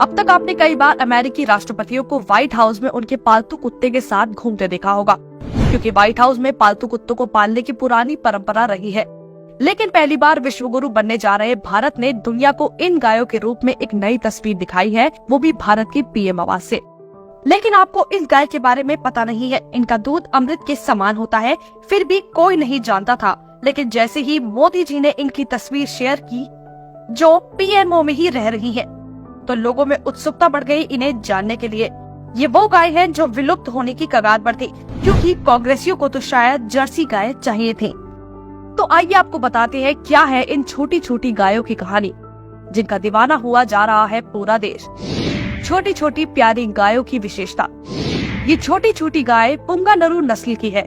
अब तक आपने कई बार अमेरिकी राष्ट्रपतियों को व्हाइट हाउस में उनके पालतू कुत्ते के साथ घूमते देखा होगा, क्योंकि व्हाइट हाउस में पालतू कुत्तों को पालने की पुरानी परंपरा रही है। लेकिन पहली बार विश्वगुरु बनने जा रहे भारत ने दुनिया को इन गायों के रूप में एक नई तस्वीर दिखाई है, वो भी भारत की पीएम आवाज से। लेकिन आपको इस गाय के बारे में पता नहीं है। इनका दूध अमृत के समान होता है, फिर भी कोई नहीं जानता था। लेकिन जैसे ही मोदी जी ने इनकी तस्वीर शेयर की, जो पीएमओ में ही रह रही है, तो लोगों में उत्सुकता बढ़ गई इन्हें जानने के लिए। ये वो गाय है जो विलुप्त होने की कगार पर थी, क्योंकि कांग्रेसियों को तो शायद जर्सी गाय चाहिए थी। तो आइए आपको बताते हैं क्या है इन छोटी छोटी गायों की कहानी, जिनका दीवाना हुआ जा रहा है पूरा देश। छोटी छोटी प्यारी गायों की विशेषता। ये छोटी छोटी गाय पुंगानुरु नस्ल की है।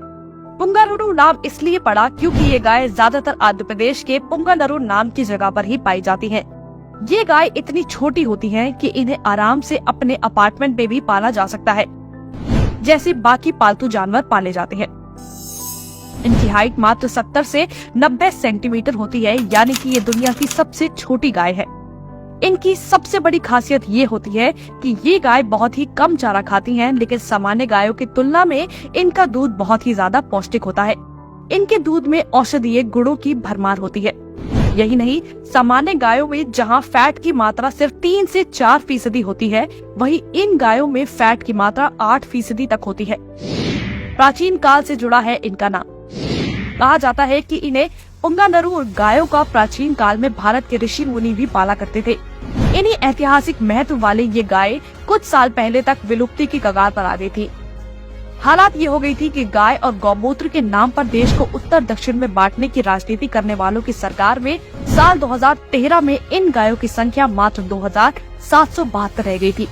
पुंगानुरु नाम इसलिए पड़ा क्योंकि ये गाय ज्यादातर आंध्र प्रदेश के पुंगानुरु नाम की जगह पर ही पाई जाती है। ये गाय इतनी छोटी होती हैं कि इन्हें आराम से अपने अपार्टमेंट में भी पाला जा सकता है, जैसे बाकी पालतू जानवर पाले जाते हैं। इनकी हाइट मात्र 70 से 90 सेंटीमीटर होती है, यानी कि ये दुनिया की सबसे छोटी गाय है। इनकी सबसे बड़ी खासियत ये होती है कि ये गाय बहुत ही कम चारा खाती हैं, लेकिन सामान्य गायों की तुलना में इनका दूध बहुत ही ज्यादा पौष्टिक होता है। इनके दूध में औषधीय गुणों की भरमार होती है। यही नहीं, सामान्य गायों में जहां फैट की मात्रा सिर्फ 3 से 4% होती है, वहीं इन गायों में फैट की मात्रा 8% तक होती है। प्राचीन काल से जुड़ा है इनका नाम। कहा जाता है कि इन्हें पुंगानुरु गायों का प्राचीन काल में भारत के ऋषि मुनि भी पाला करते थे। इन्हीं ऐतिहासिक महत्व वाले ये गाय कुछ साल पहले तक विलुप्ति की कगार पर आ गई थी। हालात ये हो गई थी कि गाय और गौमूत्र के नाम पर देश को उत्तर दक्षिण में बांटने की राजनीति करने वालों की सरकार में साल 2013 में इन गायों की संख्या मात्र 2772 रह गई थी।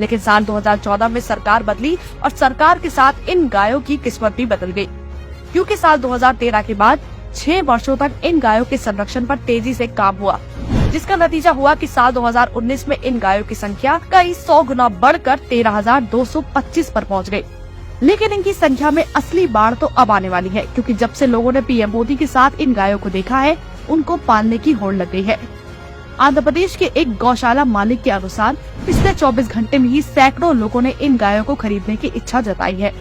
लेकिन साल 2014 में सरकार बदली और सरकार के साथ इन गायों की किस्मत भी बदल गई, क्योंकि साल 2013 के बाद 6 वर्षों तक इन गायों के संरक्षण पर तेजी से काम हुआ, जिसका नतीजा हुआ कि साल 2019 में इन गायों की संख्या कई 100 गुना बढ़कर 13,225 पर पहुंच गई। लेकिन इनकी संख्या में असली बाढ़ तो अब आने वाली है, क्योंकि जब से लोगों ने पीएम मोदी के साथ इन गायों को देखा है, उनको पालने की होड़ लग गई है। आंध्र प्रदेश के एक गौशाला मालिक के अनुसार पिछले 24 घंटे में ही सैकड़ों लोगों ने इन गायों को खरीदने की इच्छा जताई है।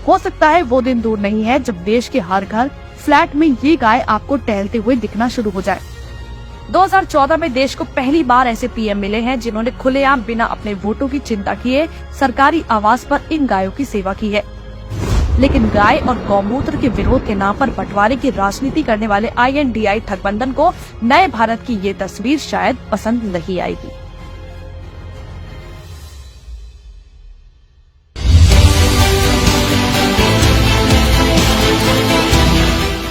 हो सकता है वो दिन दूर नहीं है जब देश के हर घर फ्लैट में ये गाय आपको टहलते हुए दिखना शुरू हो जाए। 2014 में देश को पहली बार ऐसे पीएम मिले हैं जिन्होंने खुलेआम बिना अपने वोटों की चिंता किए सरकारी आवास पर इन गायों की सेवा की है। लेकिन गाय और गौमूत्र के विरोध के नाम पर बंटवारे की राजनीति करने वाले INDI ठगबंधन को नए भारत की ये तस्वीर शायद पसंद नहीं आएगी।